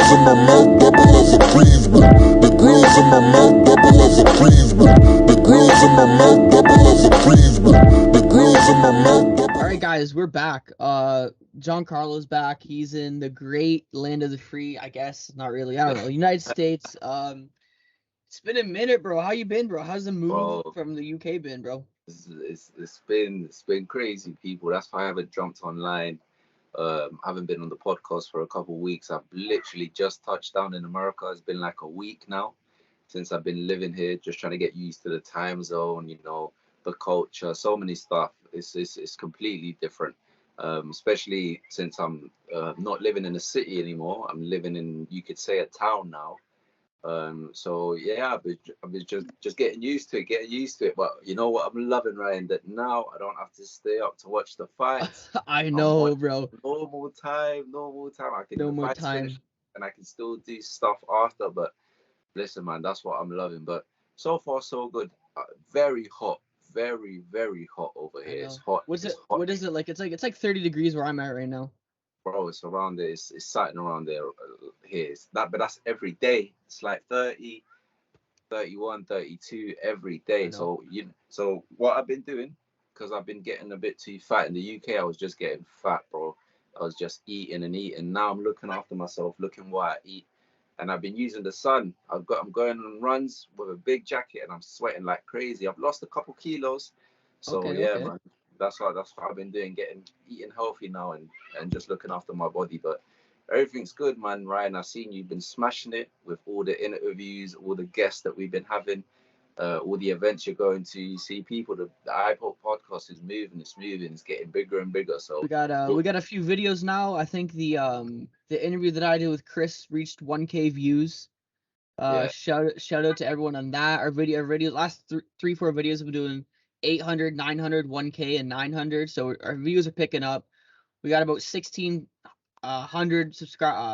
grills in my mouth, double as a freeze. The grills in my mouth, double as a freeze. The grills in my mouth, double as a freeze. The grills in my mouth. All right, guys, we're back. Giancarlo's back. He's in the great land of the free, I guess. Not really. I don't know. United States. It's been a minute, bro. How you been, bro? How's the move Bro, from the UK been, bro? it's been crazy, people. That's why I haven't jumped online. Haven't been on the podcast for a couple of weeks. I've literally just touched down in America. It's been like a week now since I've been living here, just trying to get used to the time zone, the culture, so many stuff. It's completely different. Especially since I'm not living in a city anymore. I'm living in, you could say, a town now. So yeah, I've been just getting used to it. But you know what I'm loving, Ryan, that now I don't have to stay up to watch the fights. I I'm know, watching bro. normal time. I can No the more fights time. finish and I can still do stuff after. But listen, man, that's what I'm loving. But so far so good. Very hot, very hot over I here. It's know. hot. What's It's it? hot, What is it like? It's like 30 degrees where I'm at right now. bro. It's around there. It's sitting around there here. But that's every day. It's like 30. 31, 32 every I day. know. So what I've been doing, because I've been getting a bit too fat in the UK, I was just getting fat, bro. I was just eating and eating. Now I'm looking after myself, looking what I eat. And I've been using the sun. I'm going on runs with a big jacket and I'm sweating like crazy. I've lost a couple kilos. So Okay, yeah, okay. man. That's what I've been doing, eating healthy now and just looking after my body. But everything's good, man. Ryan, I've seen you've been smashing it with all the interviews, all the guests that we've been having, all the events you're going to. You see people, the iPod podcast is moving, it's getting bigger and bigger. We So got we got a few videos now. I think the interview that I did with Chris reached 1K views. yeah, Shout out to everyone on that. Our videos last three, 4 videos have been doing 800, 900, 1K, and 900. So our views are picking up. We got about 1,600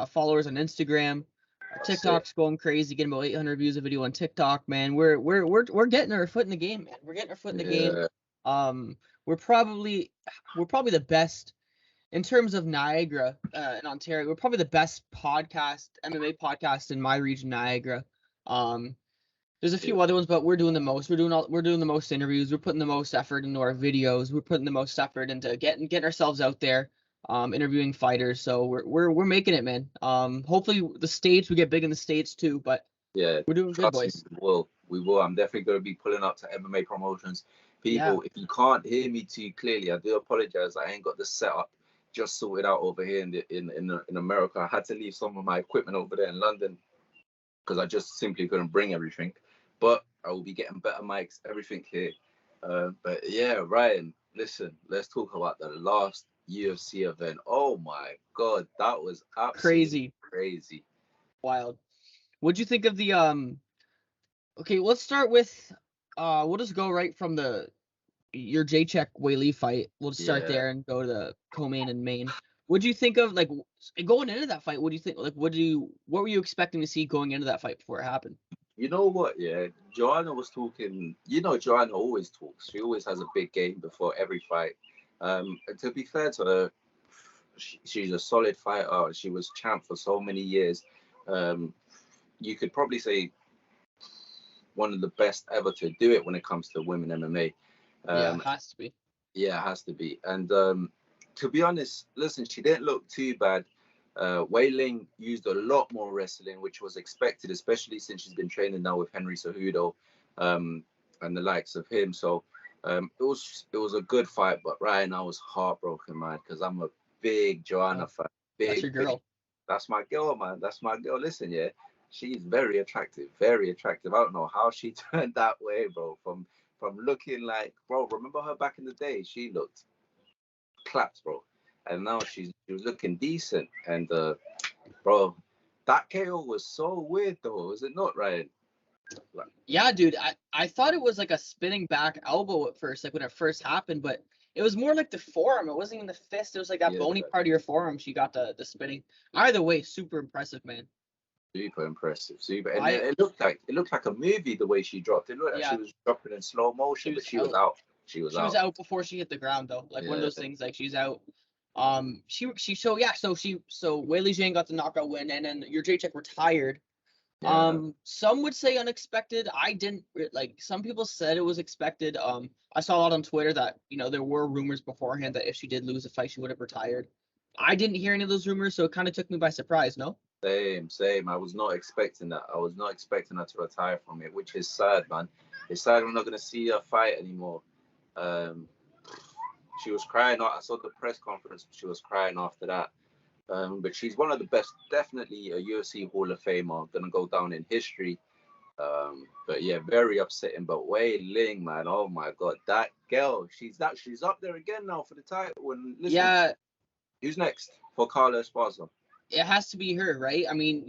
followers on Instagram. Our that's it. TikTok's going crazy, getting about 800 views a video on TikTok. Man, we're getting our foot in the game, man. We're getting our foot in the game. Yeah, Um, we're probably the best in terms of Niagara in Ontario. We're probably the best MMA podcast in my region, Niagara. Um, there's a yeah, few other ones, but we're doing the most. We're doing the most interviews. We're putting the most effort into our videos. We're putting the most effort into getting ourselves out there, interviewing fighters. So we're making it, man. Hopefully the States, we get big in the States too, but yeah. we're doing good, Trust me, boys. we will. We will. I'm definitely going to be pulling up to MMA promotions. Yeah, People, if you can't hear me too clearly, I do apologize. I ain't got the setup just sorted out over here in America. I had to leave some of my equipment over there in London because I just simply couldn't bring everything. But I will be getting better mics, everything here. But yeah, Ryan, listen, let's talk about the last UFC event. Oh my God, that was absolutely crazy, crazy. wild. What'd you think of the Okay, let's start with we'll just go right from your Jacek Weili fight. We'll start Yeah, there and go to the co-main and main. What'd you think of going into that fight? What do you think? What were you expecting to see going into that fight before it happened? you know what? Yeah, Joanna was talking. Joanna always talks. She always has a big game before every fight. And to be fair to her, she's a solid fighter. She was champ for so many years. Um, you could probably say one of the best ever to do it when it comes to women MMA. Yeah, Um, has to be. yeah, it has to be. And to be honest, listen, she didn't look too bad. Wei used a lot more wrestling, which was expected, especially since she's been training now with Henry Cejudo um, and the likes of him. So it was a good fight. But Ryan, I was heartbroken, man, because I'm a big Joanna Oh, fan. that's Big, your big. girl. That's my girl, man. That's my girl. Listen, yeah, she's very attractive. Very attractive. I don't know how she turned that way, bro. From looking like, bro. Remember her back in the day? She looked claps, bro. And now she was looking decent. And bro, that KO was so weird though, was it not, Ryan? Like, Yeah, dude. I thought it was like a spinning back elbow at first, like when it first happened, but it was more like the forearm. It wasn't even the fist. It was like that yeah, bony part of your forearm. She got the spinning. Either way, super impressive, man. super impressive, super. And I it looked like a movie the way she dropped. It looked like she Yeah, was dropping in slow she motion, but was she was out. out. She was She was out. out before she hit the ground though. Like one of Yeah, those things. Like she's out. So Weili Zhang got the knockout win, and then Jedrzejczyk retired. Yeah. Some would say unexpected. I didn't like. Some people said it was expected. I saw a lot on Twitter that there were rumors beforehand that if she did lose a fight, she would have retired. I didn't hear any of those rumors, so it kind of took me by surprise. No. Same. I was not expecting that. I was not expecting her to retire from it, which is sad, man. It's sad we're not going to see her fight anymore. She was crying. I saw the press conference. She was crying after that. But she's one of the best, definitely a UFC Hall of Famer, going to go down in history. But yeah, very upsetting. But Weili, man, oh my God, that girl, she's up there again now for the title. And listen, Yeah, who's next for Carla Esparza? it has to be her, right? I mean,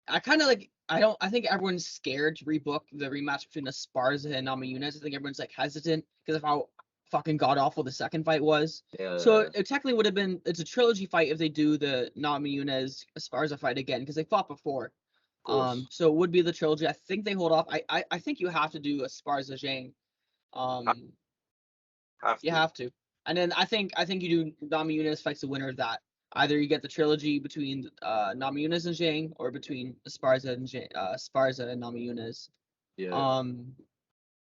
I kind of like. I think everyone's scared to rebook the rematch between Esparza and Namajunas. I think everyone's like hesitant because of how fucking god awful the second fight was. Yeah. So it technically would have been. It's a trilogy fight if they do the Namajunas Esparza fight again because they fought before. So it would be the trilogy. I think they hold off. I think you have to do Esparza Zhang. You have to. And then I think you do Namajunas fights the winner of that. Either you get the trilogy between Namajunas and Zhang, or between Esparza and Namajunas. Yeah.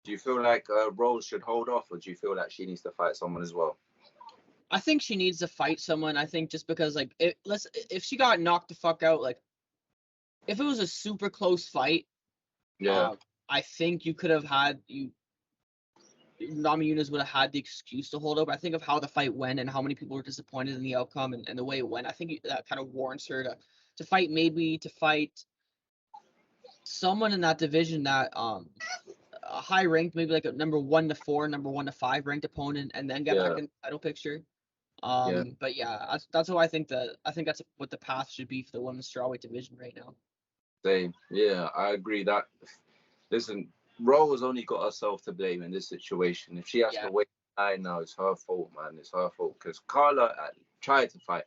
Do you feel like Rose should hold off, or do you feel like she needs to fight someone as well? I think she needs to fight someone. I think just because like if she got knocked the fuck out, like if it was a super close fight, Yeah. I think you could have had Namajunas would have had the excuse to hold up. I think of how the fight went and how many people were disappointed in the outcome and the way it went. I think that kind of warrants her to fight someone in that division that a high ranked, maybe like a number 1 to 4, number 1 to 5 ranked opponent, and then get back in the title picture. But yeah, that's what I think that's what the path should be for the women's strawweight division right now. Same. Yeah, I agree that. Listen, Rose only got herself to blame in this situation. If she has to wait, I know it's her fault, man. It's her fault because Carla tried to fight,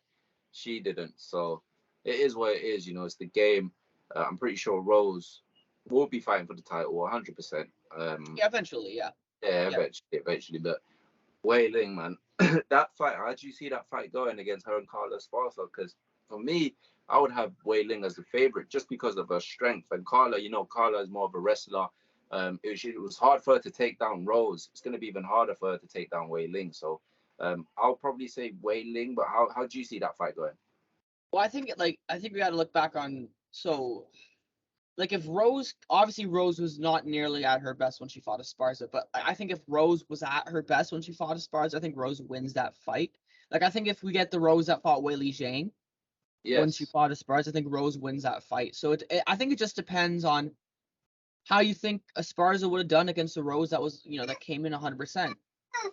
she didn't. So it is what it is. It's the game. I'm pretty sure Rose will be fighting for the title 100%. Yeah, eventually, yeah. Yeah, eventually. But Weili, man, that fight. How do you see that fight going against her and Carla Esparza? Because for me, I would have Weili as the favorite just because of her strength. And Carla, Carla is more of a wrestler. It was hard for her to take down Rose. It's going to be even harder for her to take down Weili. So I'll probably say Weili. But how do you see that fight going? Well, I think we got to look back on like if Rose was not nearly at her best when she fought Esparza, but I think if Rose was at her best when she fought Esparza, I think Rose wins that fight. Like I think if we get the Rose that fought Weili Zhang when she fought Esparza, I think Rose wins that fight. So I think it just depends on how you think Esparza would have done against the Rose that was that came in 100%.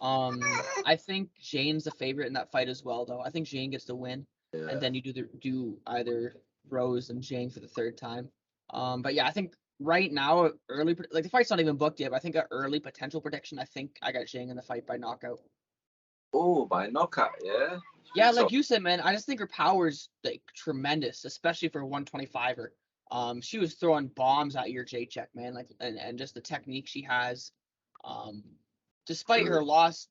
I think Zhang's the favorite in that fight as well, though. I think Zhang gets the win, and then you do either Rose and Zhang for the third time. But yeah, I think right now, the fight's not even booked yet, but I think an early potential prediction, I think I got Zhang in the fight by knockout. Oh, by knockout, yeah? Yeah, like you said, man, I just think her power's like tremendous, especially for a 125er. She was throwing bombs at Jedrzejczyk, man, like and just the technique she has. Despite her loss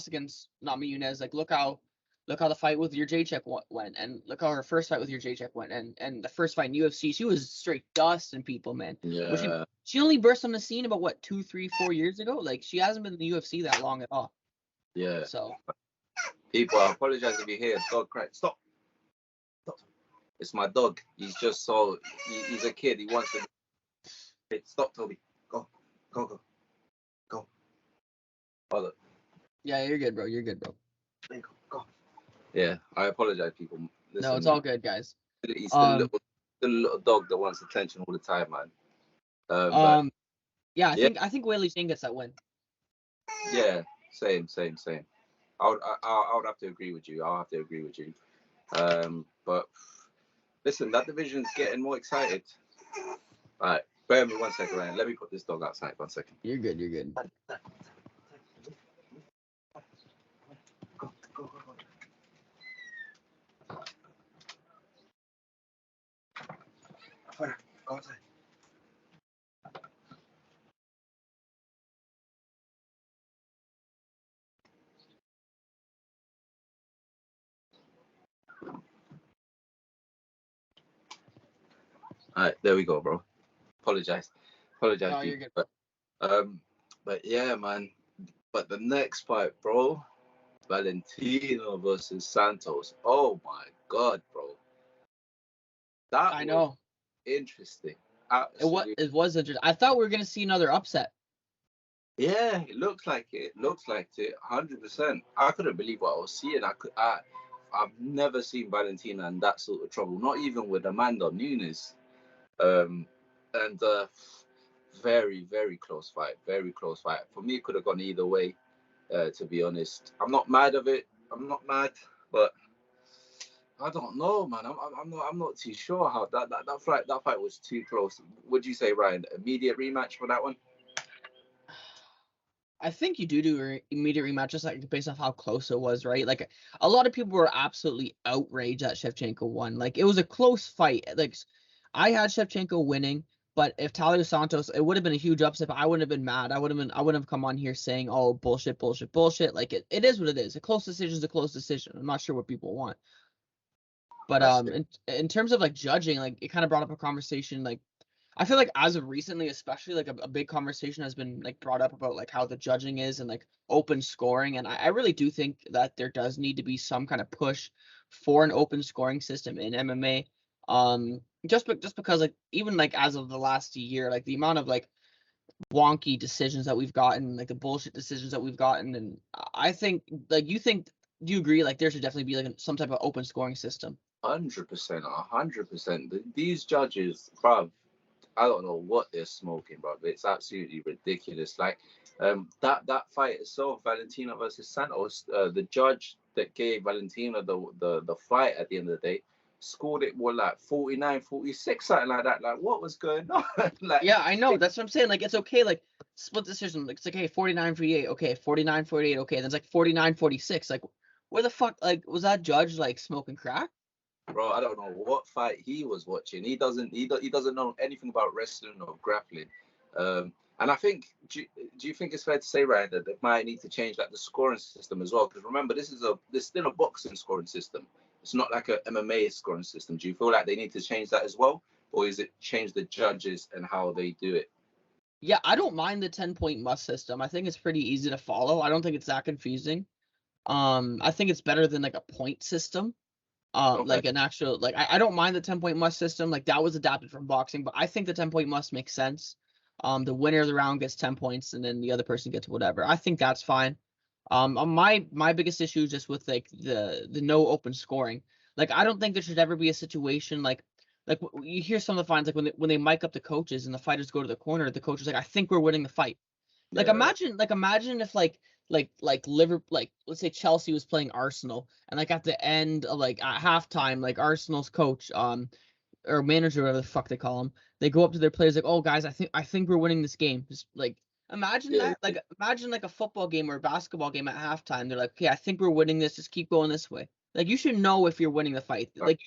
against Namajunas, like look how the fight with Jedrzejczyk went, and look how her first fight with Jedrzejczyk went, and the first fight in UFC, she was straight dusting people, man. Yeah. She only burst on the scene about what 2, 3, 4 years ago. Like she hasn't been in the UFC that long at all. Yeah. So. People, I apologize if you hear a dog cry. Stop. It's my dog. He's just he's a kid. He wants to. Hey, stop, Toby. Go. Hold Yeah, you're good, bro. Go. Yeah, I apologize, people. Listen, no, it's all good, guys. He's the little dog that wants attention all the time, man. Yeah, I think Weili Zhang gets that win. Yeah, same. I would have to agree with you. But listen, that division's getting more excited. All right, bear with me 1 second, Ryan. Let me put this dog outside 1 second. You're good. Go. Afuera, go outside. Alright, there we go, bro. Apologize, No, people. you're good. But yeah, man. But the next fight, bro, Valentina versus Santos. Oh my god, bro. That I was know. interesting. It was interesting. I thought we were gonna see another upset. Yeah, it looks like it. 100%. I couldn't believe what I was seeing. I've never seen Valentina in that sort of trouble. Not even with Amanda Nunes. And very, very close fight. Very close fight. For me, it could have gone either way. To be honest, I'm not mad of it. I'm not mad, but I don't know, man. I'm not too sure how that fight was too close. Would you say, Ryan, immediate rematch for that one? I think you do immediate rematch just like based off how close it was, right? Like a lot of people were absolutely outraged that Shevchenko won. Like it was a close fight. Like I had Shevchenko winning, but if Taila Santos, it would have been a huge upset. But I wouldn't have been mad. I wouldn't have come on here saying, "Oh, bullshit, bullshit, bullshit." Like it is what it is. A close decision is a close decision. I'm not sure what people want. But in terms of like judging, like it kind of brought up a conversation. Like I feel like as of recently, especially like a big conversation has been like brought up about like how the judging is and like open scoring, and I really do think that there does need to be some kind of push for an open scoring system in MMA. Just because like even like as of the last year, like the amount of like wonky decisions that we've gotten, like the bullshit decisions that we've gotten, and I think like do you agree like there should definitely be like some type of open scoring system? 100%, 100%. These judges, bruv, I don't know what they're smoking, bruv. It's absolutely ridiculous. Like, that fight itself, Valentina versus Santos, the judge that gave Valentina the fight at the end of the day scored it more like 49-46, something like that. Like, what was going on? Like, Yeah, I know. That's what I'm saying. Like, it's okay. Like, split decision. Like, it's like, hey, 49-48. Okay, 49-48. Okay, then it's like 49-46. Like, where the fuck? Like, was that judge like smoking crack? bro, I don't know what fight he was watching. He doesn't know anything about wrestling or grappling. And I think, do you think it's fair to say, Ryan, that they might need to change like the scoring system as well? Because remember, there's still a boxing scoring system. It's not like a MMA scoring system. Do you feel like they need to change that as well, or is it change the judges and how they do it? Yeah, I don't mind the 10-point must system. I think it's pretty easy to follow. I don't think it's that confusing. I think it's better than like a point system. Okay. Like an actual like I don't mind the 10-point must system. Like that was adapted from boxing, but I think the 10-point must makes sense. The winner of the round gets 10 points, and then the other person gets whatever. I think that's fine. My biggest issue is just with like the no open scoring. Like I don't think there should ever be a situation like you hear some of the fines like when they mic up the coaches and the fighters go to the corner, the coach is like, I think we're winning the fight. Like Yeah. imagine if like Liverpool, like let's say Chelsea was playing Arsenal, and like at the end of like at halftime, like Arsenal's coach or manager, whatever the fuck they call him, they go up to their players like, oh guys, I think we're winning this game. Just like imagine Yeah. that, like imagine like a football game or a basketball game at halftime. They're like, okay, I think we're winning this. Just keep going this way. Like you should know if you're winning the fight. Like you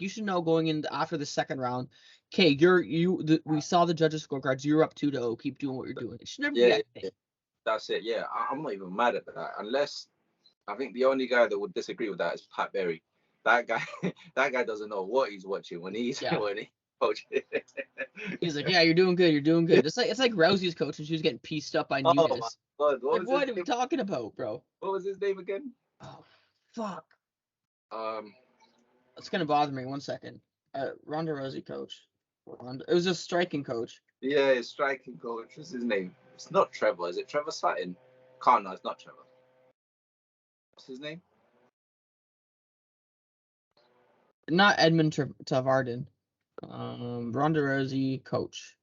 should know going in after the second round. Okay, we saw the judges' scorecards. You're up 2-0. Keep doing what you're doing. It should never be Yeah, that thing. that's it. Yeah, I'm not even mad at that. Unless I think the only guy that would disagree with that is Pat Berry. That guy, that guy doesn't know what he's watching when he's Yeah. when he coaching. He's like, yeah, you're doing good. You're doing good. It's like Rousey's coach and she was getting pieced up by Oh my Nunes. god, Like, what are we talking about, bro? what was his name again? Oh, fuck. Um, It's gonna bother me. 1 second. Ronda Rousey coach. It was a striking coach. yeah, his striking coach. What's his name? It's not Trevor. Is it Trevor Sutton? Can't. No, it's not Trevor. What's his name? Not Edmund Tavarden. Ronda Rousey coach.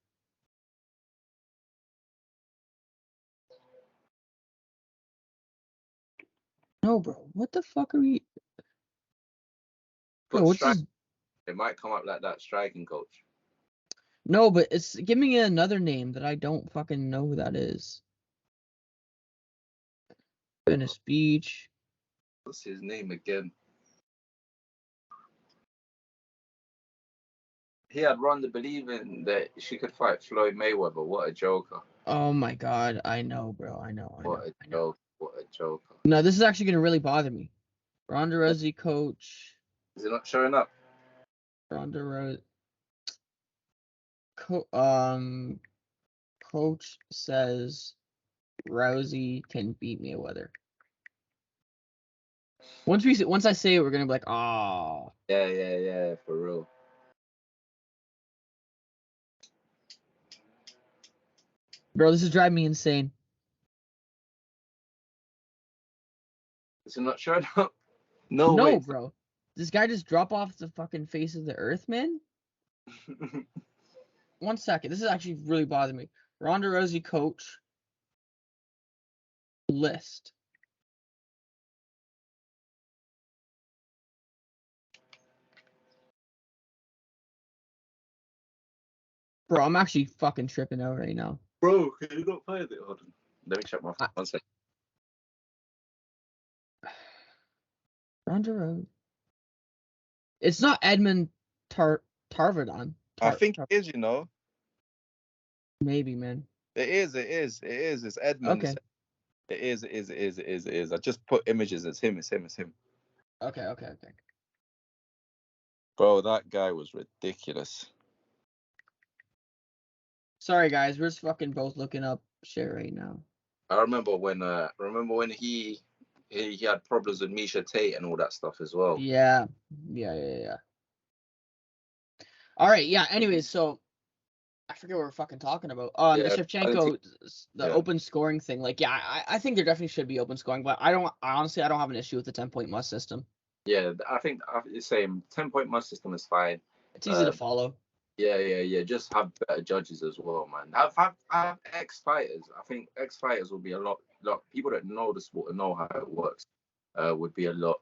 No, bro. What the fuck are we? Bro, what's his? It might come up like that. Striking coach. No, but it's give me another name that I don't fucking know who that is. Venice Beach. What's his name again? He had Ronda believing that she could fight Floyd Mayweather. What a joker! Oh my god, I know, bro. I know. What a joke! What a joker! No, this is actually gonna really bother me. Ronda Rousey coach. Is it not showing up? Ronda Rousey. Coach says Rousey can beat Mayweather. Once I say it, we're gonna be like, ah. Yeah, for real. Bro, this is driving me insane. Is it not showing up? No No, way. bro. This guy just drop off the fucking face of the earth, man. 1 second. This is actually really bothering me. Ronda Rousey coach list. Bro, I'm actually fucking tripping out right now. Bro, can you not find it? Hold on. Let me check my phone. 1 second. Ronda Rousey. It's not Edmund Tarverdon. I think it is, Maybe, man. It is. It's Edmund. Okay. It is. I just put images. It's him. Okay. Bro, that guy was ridiculous. Sorry, guys. We're just fucking both looking up shit right now. I remember when he had problems with Misha Tate and all that stuff as well. Yeah. All right. Yeah. Anyways, so I forget what we're fucking talking about. The Shevchenko, the open scoring thing. Like, yeah, I think there definitely should be open scoring, but I honestly don't have an issue with the 10-point must system. Yeah, I think the same 10-point must system is fine. It's easy to follow. Yeah. Just have better judges as well, man. Have ex-fighters. I think ex-fighters will be a lot people that know the sport and know how it works would be a lot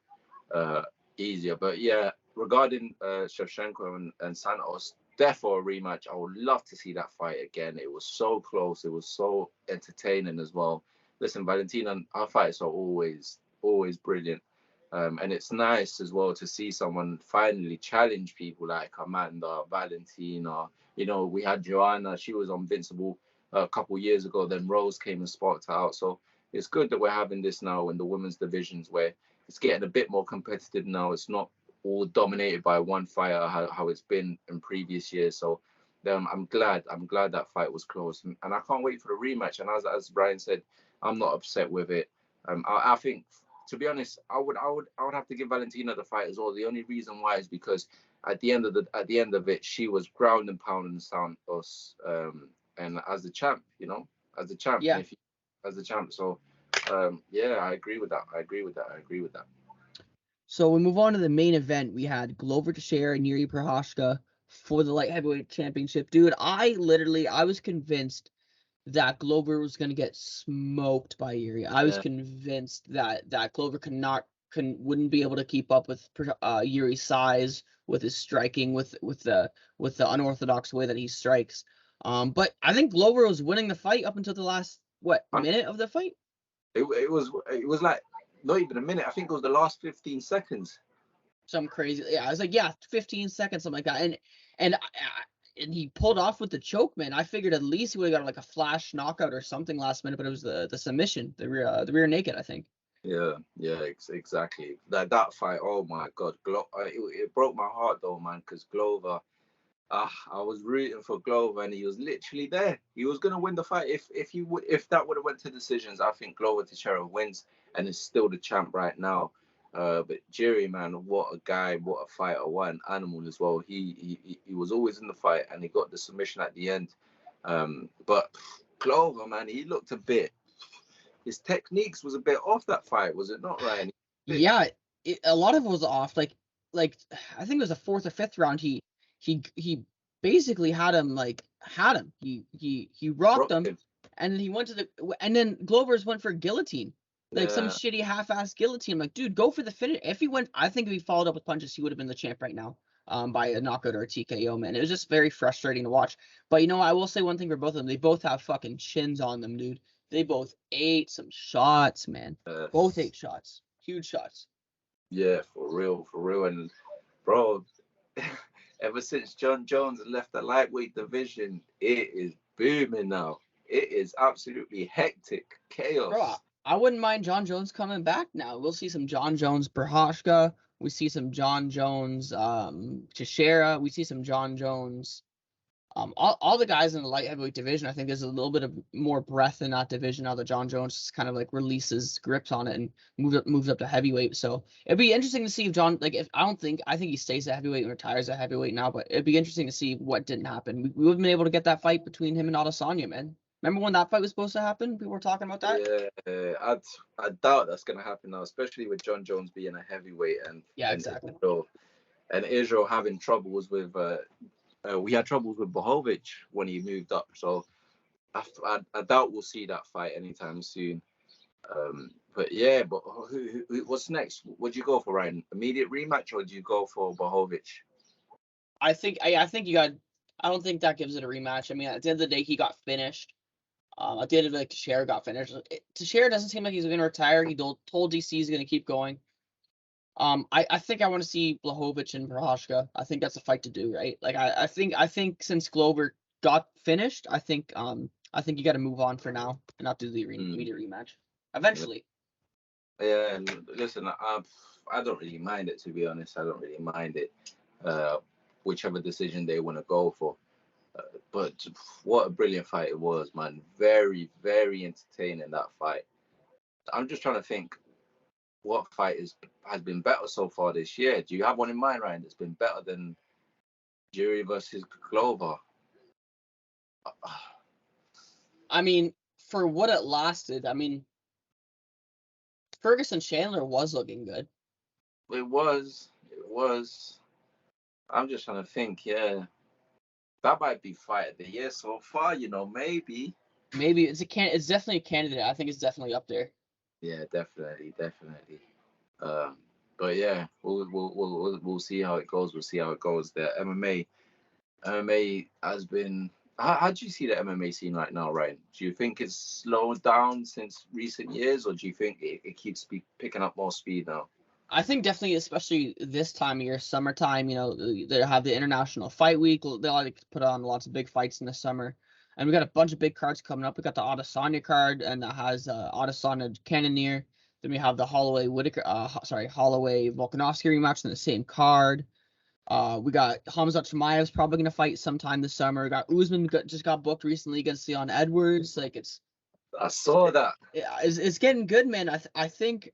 easier. But yeah, regarding Shevchenko and Santos, therefore a rematch. I would love to see that fight again. It was so close. It was so entertaining as well. Listen, Valentina, our fights are always brilliant. And it's nice as well to see someone finally challenge people like Amanda, Valentina. We had Joanna. She was invincible a couple years ago. Then Rose came and sparked her out. So it's good that we're having this now in the women's divisions where it's getting a bit more competitive now. It's not all dominated by one fighter how it's been in previous years. So I'm glad that fight was close, and I can't wait for the rematch. And as Brian said, I'm not upset with it. I think, to be honest, I would have to give Valentina the fight as well. The only reason why is because at the end of it, she was ground and pounding Santos, and as the champ, as the champ. Yeah. As the champ. So yeah, I agree with that. So we move on to the main event. We had Glover Teixeira and Jiri Prochazka for the light heavyweight championship. Dude, I was convinced that Glover was going to get smoked by Jiri. I was convinced that Glover wouldn't be able to keep up with Jiri's size, with his striking, with the unorthodox way that he strikes. But I think Glover was winning the fight up until the last minute of the fight. It was like not even a minute. I think it was the last 15 seconds. Some crazy. Yeah, I was like, 15 seconds, something like that. And he pulled off with the choke, man. I figured at least he would have got like a flash knockout or something last minute, but it was the submission, the rear naked, I think. Yeah, exactly. That fight, oh my God, it broke my heart though, man, because Glover, I was rooting for Glover, and he was literally there. He was gonna win the fight if that would have went to decisions. I think Glover Teixeira wins and is still the champ right now. But Jiri, man, what a guy, what a fighter, what an animal as well. He was always in the fight, and he got the submission at the end. But Glover, man, he looked a bit. His techniques was a bit off that fight, was it not, Ryan? Yeah, a lot of it was off. Like I think it was the fourth or fifth round. He basically had him. He rocked him, and then he went and then Glover's went for guillotine. Like some shitty half-ass guillotine. I'm like, dude, go for the finish. I think if he followed up with punches, he would have been the champ right now. By a knockout or a TKO, man. It was just very frustrating to watch. But I will say one thing for both of them. They both have fucking chins on them, dude. They both ate some shots, man. Both ate shots. Huge shots. Yeah, for real. And bro, ever since John Jones left the lightweight division, it is booming now. It is absolutely hectic. Chaos. Bro, I wouldn't mind John Jones coming back now. We'll see some John Jones Prochazka. We see some John Jones Teixeira. We see some John Jones All the guys in the light heavyweight division, I think there's a little bit of more breadth in that division now that John Jones just kind of like releases grips on it and moves up to heavyweight. So it'd be interesting to see if John, like, if I think he stays at heavyweight and retires at heavyweight now, but it'd be interesting to see what didn't happen. We would have been able to get that fight between him and Adesanya, man. Remember when that fight was supposed to happen? People were talking about that. Yeah, I doubt that's gonna happen now, especially with John Jones being a heavyweight and Yeah, exactly. Israel having troubles with we had troubles with Bohovic when he moved up, so I doubt we'll see that fight anytime soon. But what's next? Would you go for, Ryan? Immediate rematch, or do you go for Bohovic? I think you got. I don't think that gives it a rematch. I mean, at the end of the day, he got finished. At the end of it, Teixeira got finished. Teixeira doesn't seem like he's going to retire. He told DC he's going to keep going. I think I want to see Blachowicz and Prochazka. I think that's a fight to do, right? Like I think since Glover got finished, I think you got to move on for now and not do the immediate rematch. Eventually. Yeah, and listen, I don't really mind it, to be honest. I don't really mind it. Whichever decision they want to go for. But what a brilliant fight it was, man. Very, very entertaining, that fight. I'm just trying to think what fight has been better so far this year. Do you have one in mind, Ryan, that's been better than Jiri versus Glover? I mean, for what it lasted, I mean, Ferguson Chandler was looking good. It was. I'm just trying to think, yeah. That might be fight of the year so far, maybe. Maybe it's definitely a candidate. I think it's definitely up there. Yeah, definitely. But yeah, we'll see how it goes. We'll see how it goes. The MMA has been. How do you see the MMA scene right now, Ryan? Do you think it's slowed down since recent years, or do you think it keeps picking up more speed now? I think definitely, especially this time of year, summertime, they have the International Fight Week. They like to put on lots of big fights in the summer. And we got a bunch of big cards coming up. We got the Adesanya card, and that has Adesanya Cannonier. Then we have the Holloway Volkanovski rematch in the same card. We got Hamza Chimaev's probably gonna fight sometime this summer. We got Usman just got booked recently against Leon Edwards. Like I saw that. It's getting good, man. I think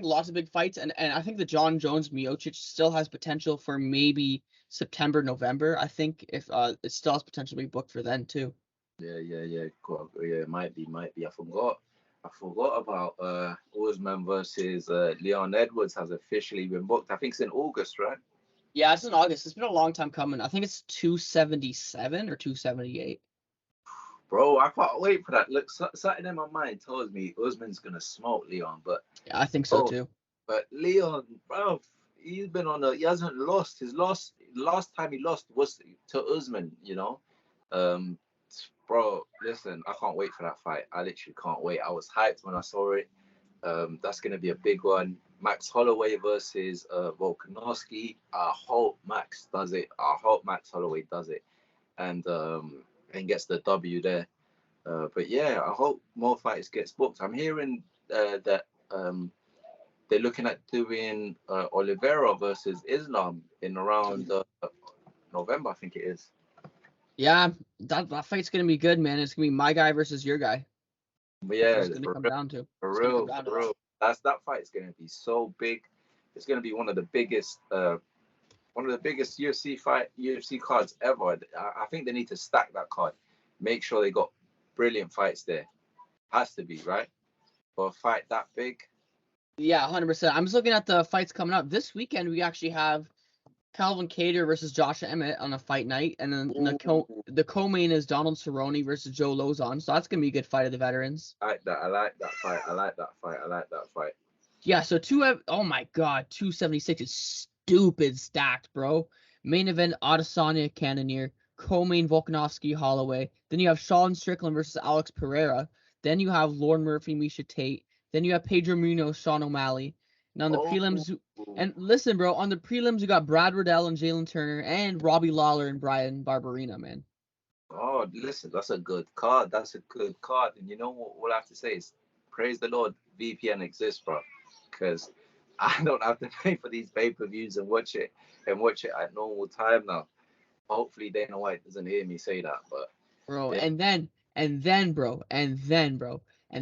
lots of big fights, and I think the John Jones Miocic still has potential for maybe September, November. I think if it still has potential to be booked for then too. Yeah. Cool. Yeah, it might be. I forgot about Usman versus Leon Edwards has officially been booked. I think it's in August, right? Yeah, it's in August. It's been a long time coming. I think it's 277 or 278. Bro, I can't wait for that. Look, something in my mind tells me Usman's gonna smoke Leon, but yeah, I think so too. But Leon, bro, he hasn't lost. His last time he lost was to Usman, Bro, listen, I can't wait for that fight. I literally can't wait. I was hyped when I saw it. That's gonna be a big one. Max Holloway versus Volkanovski. I hope Max does it. I hope Max Holloway does it, and gets the W there. But yeah, I hope more fights gets booked. I'm hearing that they're looking at doing Oliveira versus Islam in around November, I think it is. Yeah, that fight's gonna be good, man. It's gonna be my guy versus your guy. But yeah, it's gonna come down to. For real. That fight's gonna be so big. It's gonna be one of the biggest UFC cards ever. I think they need to stack that card. Make sure they got brilliant fights there. Has to be, right? For a fight that big. Yeah, 100%. I'm just looking at the fights coming up. This weekend, we actually have Calvin Kattar versus Josh Emmett on a fight night. And then the co-main is Donald Cerrone versus Joe Lozon. So that's going to be a good fight of the veterans. I like that fight. Yeah, so oh my God, 276 is stupid stacked, bro. Main event, Adesanya Cannonier. Co-main, Volkanovski Holloway. Then you have Sean Strickland versus Alex Pereira. Then you have Lauren Murphy, Miesha Tate. Then you have Pedro Munoz, Sean O'Malley. And on the prelims, and listen, bro, on the prelims, you got Brad Riddell and Jalen Turner and Robbie Lawler and Brian Barberina, man. Oh, listen, that's a good card. And you know what I have to say is, praise the Lord, VPN exists, bro. Because I don't have to pay for these pay-per-views and watch it at normal time now. Hopefully Dana White doesn't hear me say that, but bro. yeah. And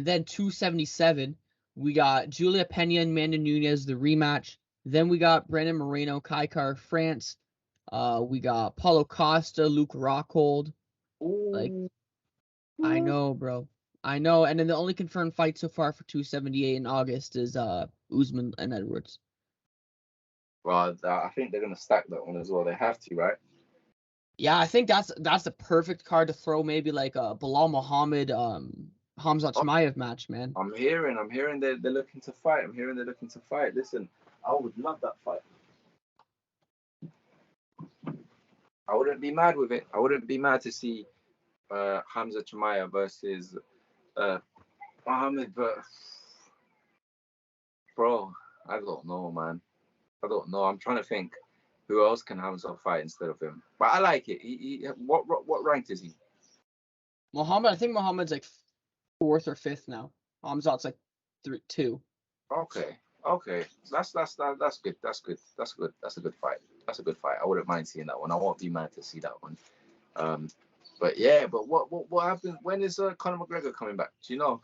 then 277, we got Julia Pena and Amanda Nunes, the rematch. Then we got Brandon Moreno, Kaikar, France. We got Paulo Costa, Luke Rockhold. Like, Ooh. I know, bro. I know. And then the only confirmed fight so far for 278 in August is Usman and Edwards. Well, I think they're gonna stack that one as well. They have to, right? Yeah, I think that's the perfect card to throw maybe like a Bilal Muhammad, Hamzat Chimaev match, man. I'm hearing they're looking to fight. I'm hearing they're looking to fight. Listen, I would love that fight. I wouldn't be mad with it. I wouldn't be mad to see Hamza Chimaev versus Muhammad, but bro, I don't know, man. I don't know. I'm trying to think who else can Hamza fight instead of him. But I like it. What ranked is he? Muhammad, I think Muhammad's like 4th or 5th now. Hamzat's like 2. Okay. That's good. That's good. That's good. That's a good fight. That's a good fight. I wouldn't mind seeing that one. I won't be mad to see that one. But yeah, but what happens when is Conor McGregor coming back? Do you know?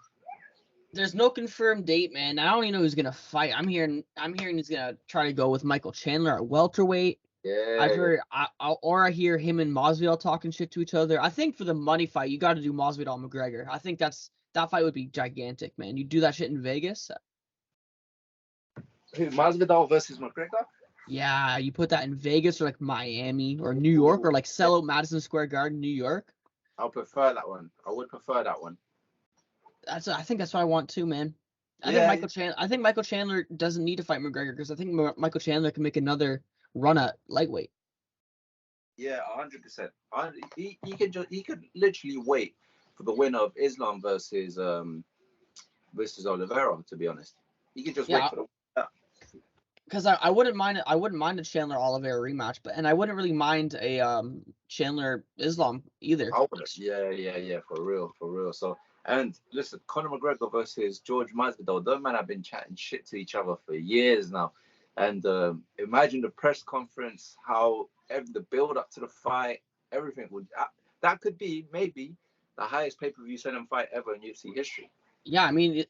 There's no confirmed date, man. I don't even know who's gonna fight. I'm hearing he's gonna try to go with Michael Chandler at welterweight. Yeah. I've heard, I hear him and Masvidal talking shit to each other. I think for the money fight, you got to do Masvidal McGregor. I think that fight would be gigantic, man. You do that shit in Vegas. Who, Masvidal versus McGregor? Yeah, you put that in Vegas or like Miami or New York or like sell out Madison Square Garden, New York. I'll prefer that one. I would prefer that one. I think that's what I want too, man. I think Michael Chandler doesn't need to fight McGregor because I think Michael Chandler can make another run at lightweight. Yeah, 100%. He could literally wait for the winner of Islam versus Oliveira. To be honest, he could just wait for the. Because I wouldn't mind a Chandler Oliveira rematch, and I wouldn't really mind a Chandler Islam either. Yeah, for real. So, and listen, Conor McGregor versus George Masvidal. Those men have been chatting shit to each other for years now, and imagine the press conference, how the build up to the fight, everything would that could be maybe the highest pay-per-view selling fight ever in UFC history. Yeah, I mean, you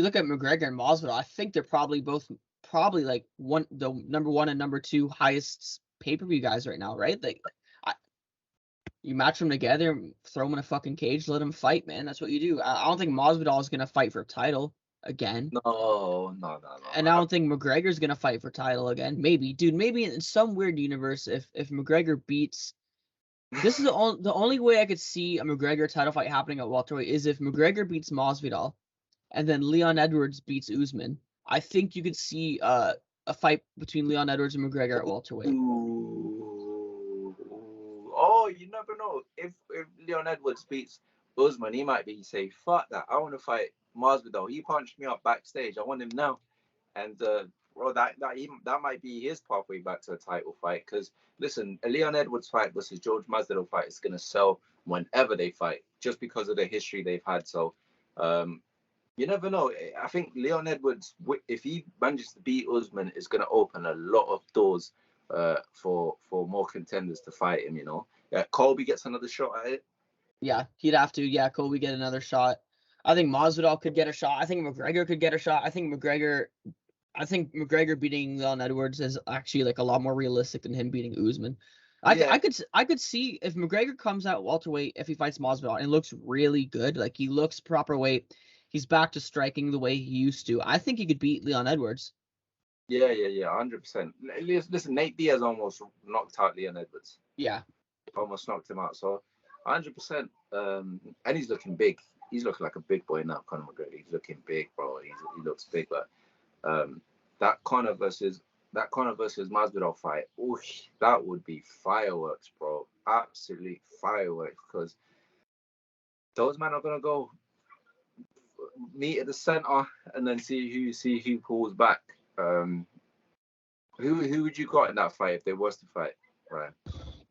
look at McGregor and Masvidal. I think they're probably like the number 1 and number 2 highest pay-per-view guys right now, right? Like, you match them together, throw them in a fucking cage, let them fight, man. That's what you do. I don't think Masvidal is gonna fight for a title again. No. And I don't think McGregor's gonna fight for title again. Maybe in some weird universe, if McGregor beats. This is the only way I could see a McGregor title fight happening at welterweight is if McGregor beats Masvidal, and then Leon Edwards beats Usman. I think you could see a fight between Leon Edwards and McGregor at welterweight. Oh, you never know. If Leon Edwards beats Usman, he might be say, "Fuck that! I want to fight Masvidal. He punched me up backstage. I want him now." And bro, that might be his pathway back to a title fight. Because listen, a Leon Edwards fight versus George Masvidal fight is gonna sell whenever they fight, just because of the history they've had. So, you never know. I think Leon Edwards, if he manages to beat Usman, is gonna open a lot of doors for more contenders to fight him. You know, Colby gets another shot at it. Yeah, he'd have to. Yeah, Colby get another shot. I think Masvidal could get a shot. I think McGregor could get a shot. I think McGregor beating Leon Edwards is actually like a lot more realistic than him beating Usman. I could see if McGregor comes out welterweight if he fights Masvidal and looks really good, like he looks proper weight. He's back to striking the way he used to. I think he could beat Leon Edwards. Yeah, 100%. Listen, Nate Diaz almost knocked out Leon Edwards. Yeah, almost knocked him out. So, 100%. And he's looking big. He's looking like a big boy now, Conor McGregor. He's looking big, bro. He looks big, but that Conor versus Masvidal fight, ooh, that would be fireworks, bro. Absolutely fireworks, because those men are gonna go meet at the center and then see who pulls back. Who would you got in that fight if there was to fight, right?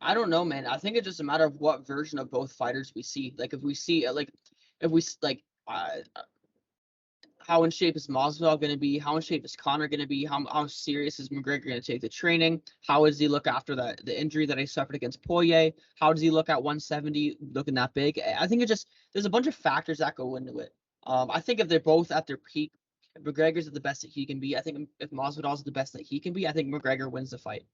I don't know, man. I think it's just a matter of what version of both fighters we see. Like if we see how in shape is Masvidal going to be? How in shape is Conor going to be? How serious is McGregor going to take the training? How does he look after the injury that he suffered against Poirier? How does he look at 170 looking that big? I think there's a bunch of factors that go into it. I think if they're both at their peak, if McGregor's at the best that he can be, I think if Masvidal's at the best that he can be, I think McGregor wins the fight.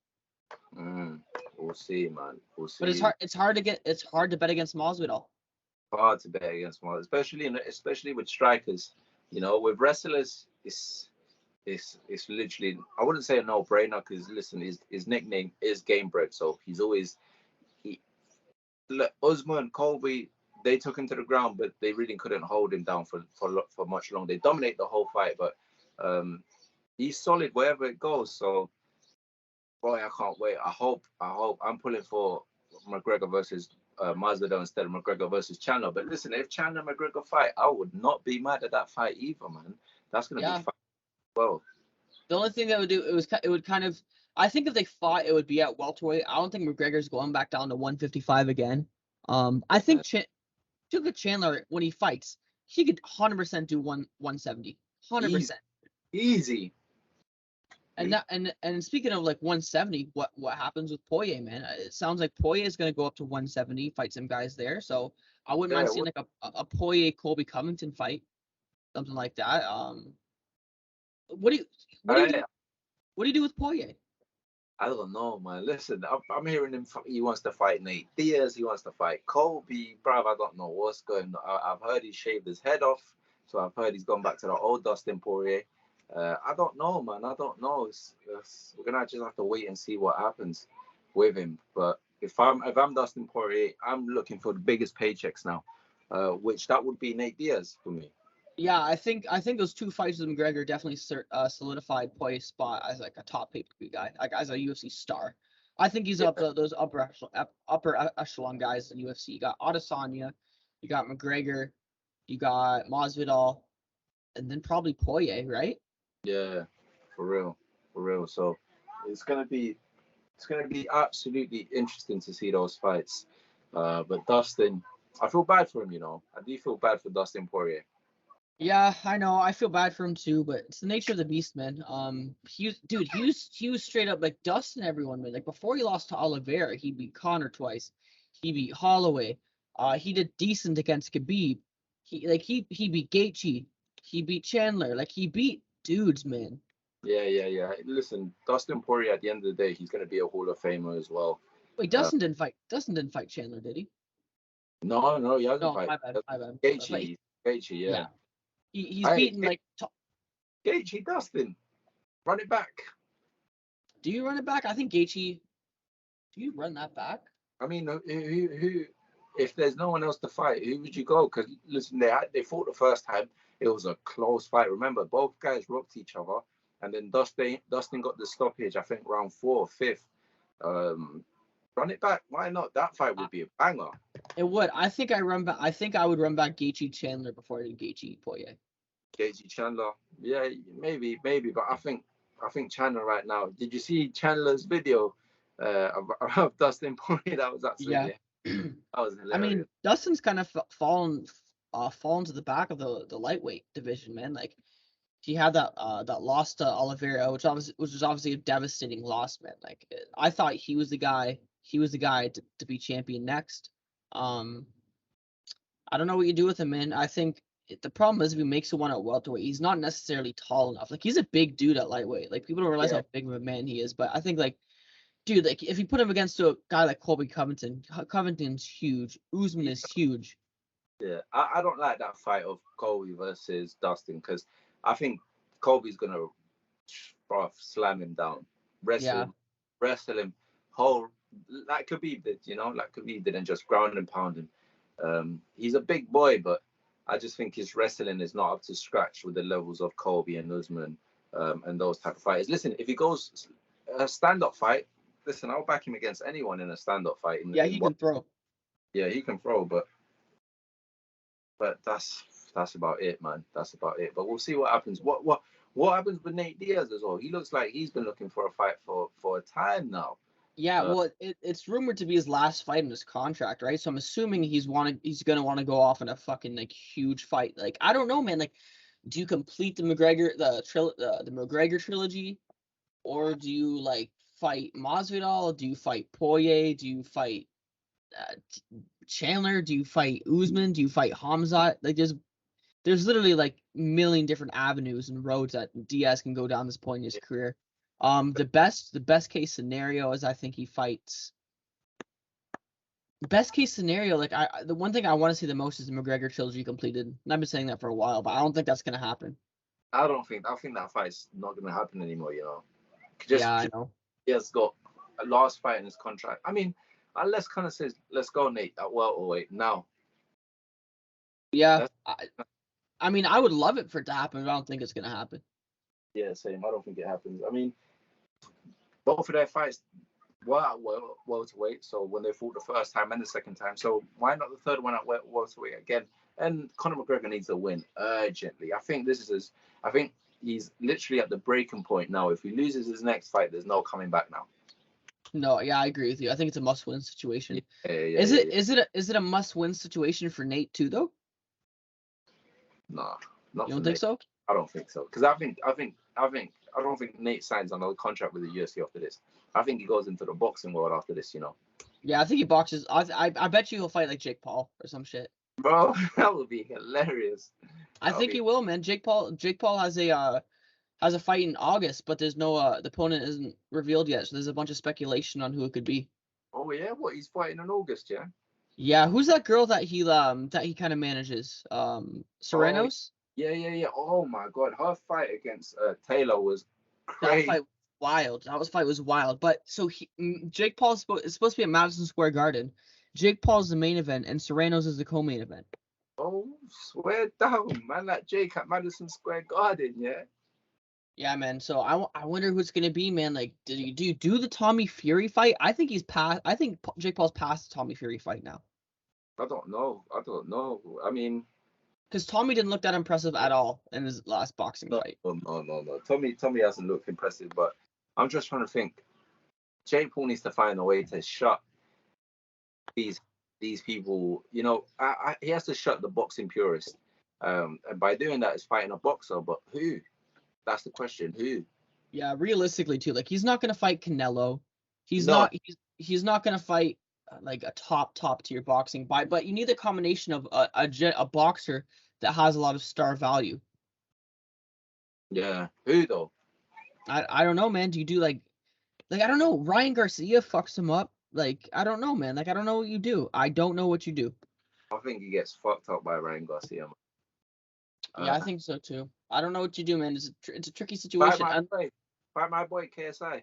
We'll see, man. We'll see. But it's hard to bet against Masvidal. Hard to bet against one, especially with strikers. You know, with wrestlers, it's literally, I wouldn't say a no-brainer, because listen, his nickname is Game Bread, so he's always Usman, Colby, they took him to the ground, but they really couldn't hold him down for much longer. They dominate the whole fight, but he's solid wherever it goes. So boy, I can't wait. I hope I'm pulling for McGregor versus Masvidal instead of McGregor versus Chandler. But listen, if Chandler and McGregor fight, I would not be mad at that fight either, man. That's gonna be fun. Well, the only thing that would do it would kind of, I think if they fought, it would be at welterweight. I don't think McGregor's going back down to 155 again. I think Chandler, when he fights, he could 100% do 170, 100%. Easy. And speaking of like 170, what happens with Poirier, man? It sounds like Poirier is going to go up to 170, fight some guys there. So I wouldn't mind seeing like a Poirier Colby Covington fight, something like that. What do you do with Poirier? I don't know, man. Listen, I'm hearing him. He wants to fight Nate Diaz. He wants to fight Colby. Bruv, I don't know what's going on. I've heard he shaved his head off. So I've heard he's gone back to the old Dustin Poirier. I don't know, man. I don't know. We're gonna just have to wait and see what happens with him. But if I'm Dustin Poirier, I'm looking for the biggest paychecks now, which that would be Nate Diaz for me. Yeah, I think those two fights with McGregor definitely solidified Poirier's spot as like a top pay-per-view guy, like as a UFC star. I think he's up those upper echelon guys in UFC. You got Adesanya, you got McGregor, you got Masvidal, and then probably Poirier, right? Yeah, for real. So it's gonna be absolutely interesting to see those fights. But Dustin, I feel bad for him. You know, I do feel bad for Dustin Poirier. Yeah, I know. I feel bad for him too, but it's the nature of the beast, man. He was straight up like dusting everyone, man. Like before he lost to Oliveira, he beat Conor twice. He beat Holloway. He did decent against Khabib. He beat Gaethje. He beat Chandler. Like he beat dudes, man. Yeah. Listen, Dustin Poirier, at the end of the day, he's gonna be a Hall of Famer as well. Wait, Dustin didn't fight Chandler, did he? No, he hasn't No, fight. my bad. Gaethje, yeah. He's beaten like. Gaethje, Dustin, run it back. Do you run it back? I think Gaethje. Do you run that back? I mean, who? If there's no one else to fight, who would you go? Because listen, they fought the first time. It was a close fight. Remember, both guys rocked each other, and then Dustin got the stoppage. I think round 4 or 5th. Run it back. Why not? That fight would be a banger. It would. I think I would run back Gaethje Chandler before I did Gaethje Poirier. Gaethje Chandler, yeah, maybe, but I think Chandler right now. Did you see Chandler's video of Dustin Poirier? That was absolutely that was hilarious. I mean, Dustin's kind of fallen to the back of the lightweight division, man. Like he had that loss to Oliveira, which was obviously a devastating loss, man. Like I thought he was the guy to be champion next. I don't know what you do with him, man. I think the problem is if he makes a one at welterweight, he's not necessarily tall enough. Like he's a big dude at lightweight. Like people don't realize how big of a man he is. But I think like, dude, like if you put him against a guy like Colby Covington's huge. Usman is huge. Yeah, I don't like that fight of Colby versus Dustin because I think Colby's gonna slam him down, wrestle him whole like Khabib did, and just ground and pound him. He's a big boy, but I just think his wrestling is not up to scratch with the levels of Colby and Usman and those type of fighters. Listen, if he goes a stand-up fight, listen, I'll back him against anyone in a stand-up fight. He can throw. Yeah, he can throw, but that's about it, man. That's about it. But we'll see what happens. What happens with Nate Diaz as well? He looks like he's been looking for a fight for a time now. Yeah, well, it's rumored to be his last fight in his contract, right? So I'm assuming he's gonna want to go off in a fucking like huge fight. Like I don't know, man. Like do you complete the McGregor trilogy, or do you like fight Masvidal? Do you fight Poirier? Do you fight Chandler? Do you fight Usman? Do you fight Hamzat? Like there's literally like a million different avenues and roads that Diaz can go down this point in his career. The best case scenario is I think he fights. Best case scenario, like the one thing I want to see the most is the McGregor trilogy completed. And I've been saying that for a while, but I don't think that's gonna happen. I think that fight's not gonna happen anymore. Yeah, I know. He has got a last fight in his contract. I mean, unless Conor says, "Let's go, Nate," at welterweight now. Yeah, I mean, I would love it for it to happen, but I don't think it's gonna happen. Yeah, same. I don't think it happens. I mean, both of their fights were at welterweight. So when they fought the first time and the second time, so why not the third one at welterweight again? And Conor McGregor needs a win urgently. I think he's literally at the breaking point now. If he loses his next fight, there's no coming back now. No, yeah, I agree with you. I think it's a must-win situation. Yeah, is it a must-win situation for Nate too, though? Nah, not. You don't think so? I don't think so. Because I don't think Nate signs another contract with the UFC after this. I think he goes into the boxing world after this. Yeah, I think he boxes. I bet you he'll fight like Jake Paul or some shit. Bro, that would be hilarious. I think he will, man. Jake Paul has a fight in August, but there's no the opponent isn't revealed yet, so there's a bunch of speculation on who it could be. Oh yeah, what, he's fighting in August, yeah? Yeah, who's that girl that he kind of manages? Serenos? Yeah. Oh my god, her fight against Taila was crazy. That fight was wild. That fight was wild. But so Jake Paul is supposed to be at Madison Square Garden. Jake Paul's the main event, and Serenos is the co-main event. Oh, swear down, man! Like Jake at Madison Square Garden, yeah. Yeah, man. So I wonder who it's gonna be, man. Like, do you do the Tommy Fury fight? I think he's past. I think Jake Paul's past the Tommy Fury fight now. I don't know. I mean, because Tommy didn't look that impressive at all in his last boxing fight. No. Tommy hasn't looked impressive, but I'm just trying to think. Jake Paul needs to find a way to shut these people. He has to shut the boxing purists. And by doing that, is fighting a boxer. But who? That's the question. Who? Yeah, realistically too. Like he's not gonna fight Canelo. He's not gonna fight like a top tier boxing fight. But you need the combination of a boxer that has a lot of star value. Yeah. Who though? I don't know, man. Do you do like I don't know. Ryan Garcia fucks him up. Like I don't know, man. Like I don't know what you do. I don't know what you do. I think he gets fucked up by Ryan Garcia. Yeah, I think so too. I don't know what you do, man. It's a tricky situation. Fight my boy KSI.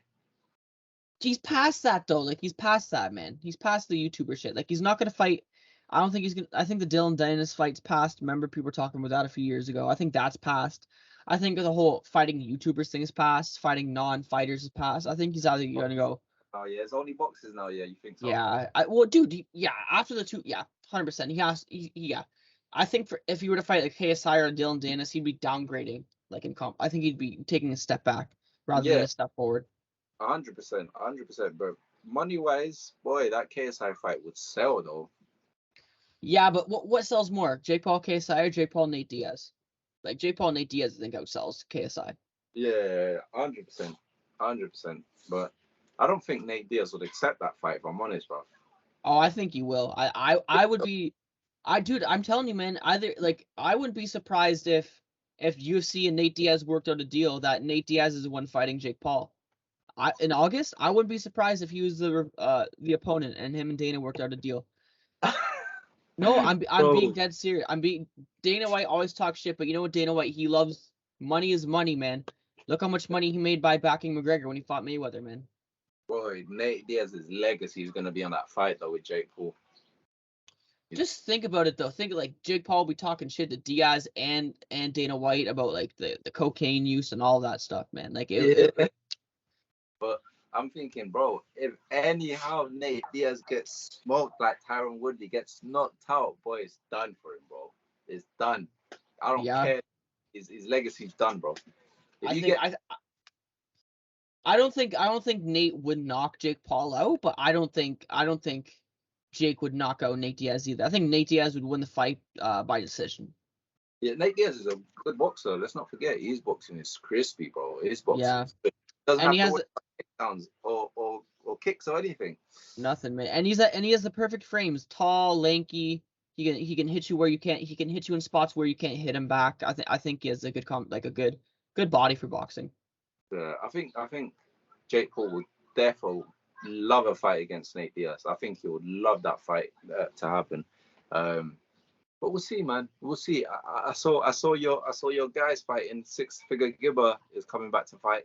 He's past that though. Like he's past that, man. He's past the YouTuber shit. Like he's not gonna fight. I don't think he's gonna. I think the Dylan Dennis fight's past. Remember, people were talking about that a few years ago. I think that's past. I think the whole fighting YouTubers thing is past. Fighting non-fighters is past. I think he's either gonna go. Oh yeah, it's only boxers now. Yeah, you think so? Yeah. Well, dude. Yeah. After the two. Yeah. 100%. He has. Yeah. I think if he were to fight like KSI or Dylan Dennis, he'd be downgrading. Like in comp, I think he'd be taking a step back rather than a step forward. 100%. But money wise, boy, that KSI fight would sell though. Yeah, but what sells more, Jake Paul KSI or Jake Paul Nate Diaz? Like Jake Paul Nate Diaz, I think outsells KSI. Yeah, 100%. But I don't think Nate Diaz would accept that fight. If I'm honest, bro. Oh, I think he will. I would be. Dude, I'm telling you, man. I wouldn't be surprised if UFC and Nate Diaz worked out a deal that Nate Diaz is the one fighting Jake Paul. In August, I wouldn't be surprised if he was the opponent and him and Dana worked out a deal. No, I'm being dead serious. Dana White always talks shit, but you know what, Dana White, he loves money is money, man. Look how much money he made by backing McGregor when he fought Mayweather, man. Boy, Nate Diaz's legacy is gonna be on that fight though with Jake Paul. Just think about it though. Think like Jake Paul will be talking shit to Diaz and Dana White about like the cocaine use and all that stuff, man. Like But I'm thinking, bro, if anyhow Nate Diaz gets smoked like Tyron Woodley gets knocked out, boy, it's done for him, bro. It's done. I don't care. His legacy's done, bro. I don't think Nate would knock Jake Paul out, but I don't think Jake would knock out Nate Diaz either. I think Nate Diaz would win the fight by decision. Yeah, Nate Diaz is a good boxer. Let's not forget, his boxing is crispy, bro. His boxing is good. Doesn't And have he to has worry takedowns or kicks or anything. nothing, man. And he has the perfect frames. Tall, lanky. He can hit you where you can't. He can hit you in spots where you can't hit him back. I think he has a good good body for boxing. I think Jake Paul would therefore love a fight against Nate Diaz. I think he would love that fight to happen. But we'll see, man. We'll see. I saw your guys fighting. Six Figure Gibber is coming back to fight.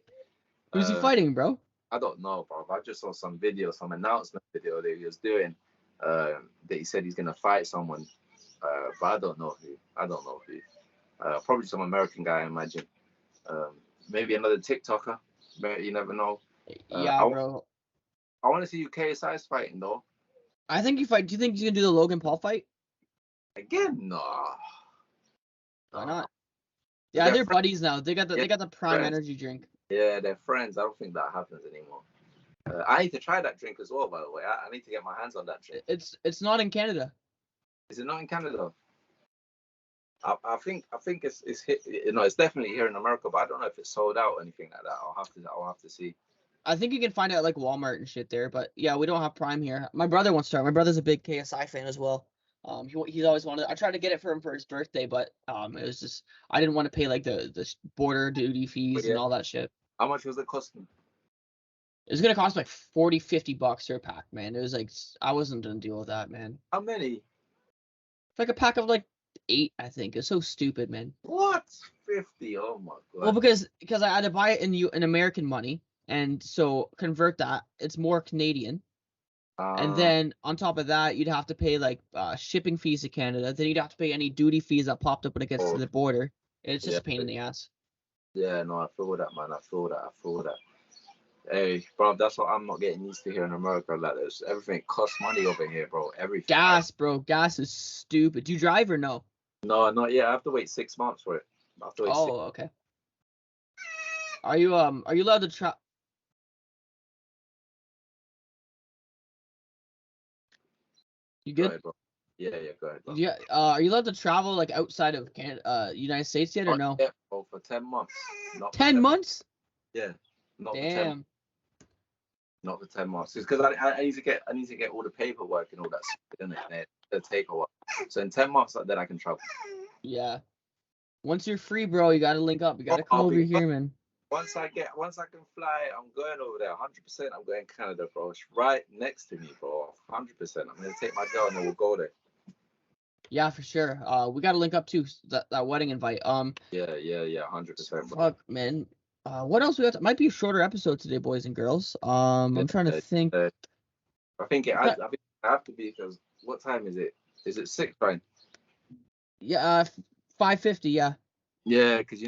Who's he fighting, bro? I don't know, bro. I just saw some video, some announcement video that he was doing. That he said he's gonna fight someone. But I don't know who. Probably some American guy, I imagine. Maybe another TikToker. You never know. Yeah, bro. I want to see you KSI's fighting though. I think you fight. Do you think he's gonna do the Logan Paul fight? Again, no. Why not? Yeah, they're buddies now. They got the prime friends. energy drink. Yeah, they're friends. I don't think that happens anymore. I need to try that drink as well, by the way. I need to get my hands on that drink. It's not in Canada. Is it not in Canada? I think it's hit. It's definitely here in America, but I don't know if it's sold out or anything like that. I'll have to see. I think you can find it at like Walmart and shit there, but yeah, we don't have Prime here. My brother wants to start. My brother's a big KSI fan as well. He's always wanted. I tried to get it for him for his birthday, but it was just I didn't want to pay like the border duty fees and all that shit. How much was it costing? It was gonna cost like $40-$50 for a pack, man. It was like I wasn't gonna deal with that, man. How many? Like a pack of like 8, I think. It's so stupid, man. What? 50? Oh my god. Well, because I had to buy it in American money, and so convert that, it's more Canadian. And then on top of that, you'd have to pay like shipping fees to Canada. Then you'd have to pay any duty fees that popped up when it gets to the border. It's just a pain in the ass. Yeah, no, I feel that, man. I feel that. Hey, bro, that's what I'm not getting used to here in America. Like this, everything costs money over here, bro. Everything. Gas, bro. Gas is stupid. Do you drive or no? No, not yet. I have to wait 6 months for it. I have to wait okay. Are you allowed to try? You good? Go ahead, bro. Yeah, go ahead, bro. Yeah. Are you allowed to travel like outside of Canada, United States yet or no? Yeah, bro, for 10 months. Not 10 months? Yeah. Not Damn. For 10, not for 10 months. It's because I need to get all the paperwork and all that stuff in it. It'll take a while. So in 10 months, then I can travel. Yeah. Once you're free, bro, you gotta link up. You gotta come over here, man. Once I can fly, I'm going over there. 100%. I'm going to Canada, bro. It's right next to me, bro. 100%. I'm gonna take my girl and then we'll go there. Yeah, for sure. We gotta link up too. That wedding invite. Yeah. 100%. Fuck, man. What else we got? Might be a shorter episode today, boys and girls. I'm trying to think. I think I have to be because what time is it? Is it 6, Brian? Yeah, 5:50. Yeah. Yeah, because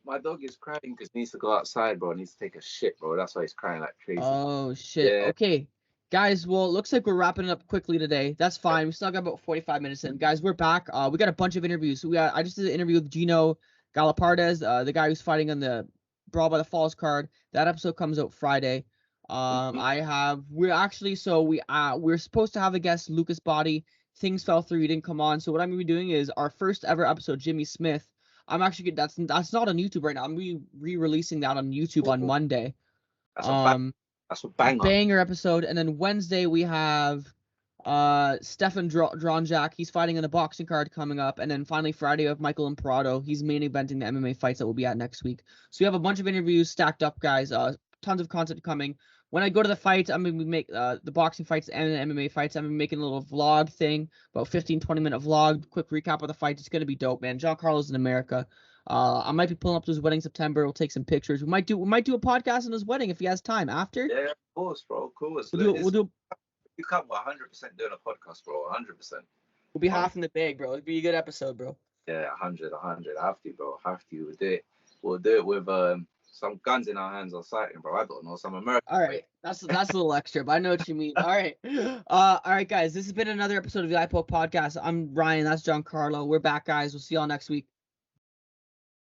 my dog is crying because he needs to go outside, bro. He needs to take a shit, bro. That's why he's crying like crazy. Oh shit. Yeah. Okay, guys. Well, it looks like we're wrapping it up quickly today. That's fine. We still got about 45 minutes in. Guys, we're back. We got a bunch of interviews. I just did an interview with Gino Galapardes, the guy who's fighting on the Brawl by the Falls card. That episode comes out Friday. We're supposed to have a guest, Lucas Body. Things fell through. He didn't come on. So what I'm gonna be doing is our first ever episode, Jimmy Smith. I'm actually that's not on YouTube right now. I'm re-releasing that on YouTube on Monday. That's a banger episode. And then Wednesday we have Stefan Dronjak. He's fighting on the boxing card coming up. And then finally Friday we have Michael Imparado. He's main eventing the MMA fights that we'll be at next week. So we have a bunch of interviews stacked up, guys. Tons of content coming. When I go to the fights, I'm going to make the boxing fights and the MMA fights. I'm going to be making a little vlog thing, about 15-20 minute vlog, quick recap of the fights. It's going to be dope, man. Giancarlo's in America. I might be pulling up to his wedding in September. We'll take some pictures. We might do a podcast on his wedding if he has time after. Yeah, of course, bro. Of course. We'll do. You come 100% doing a podcast, bro. 100%. We'll be half in the bag, bro. It'll be a good episode, bro. Yeah, 100. Have to, bro. Have to. We'll do it with some guns in our hands or something, bro. I don't know, some American. All right, that's a little extra, but I know what you mean. All right, guys. This has been another episode of the iPoke Podcast. I'm Ryan. That's Giancarlo. We're back, guys. We'll see y'all next week.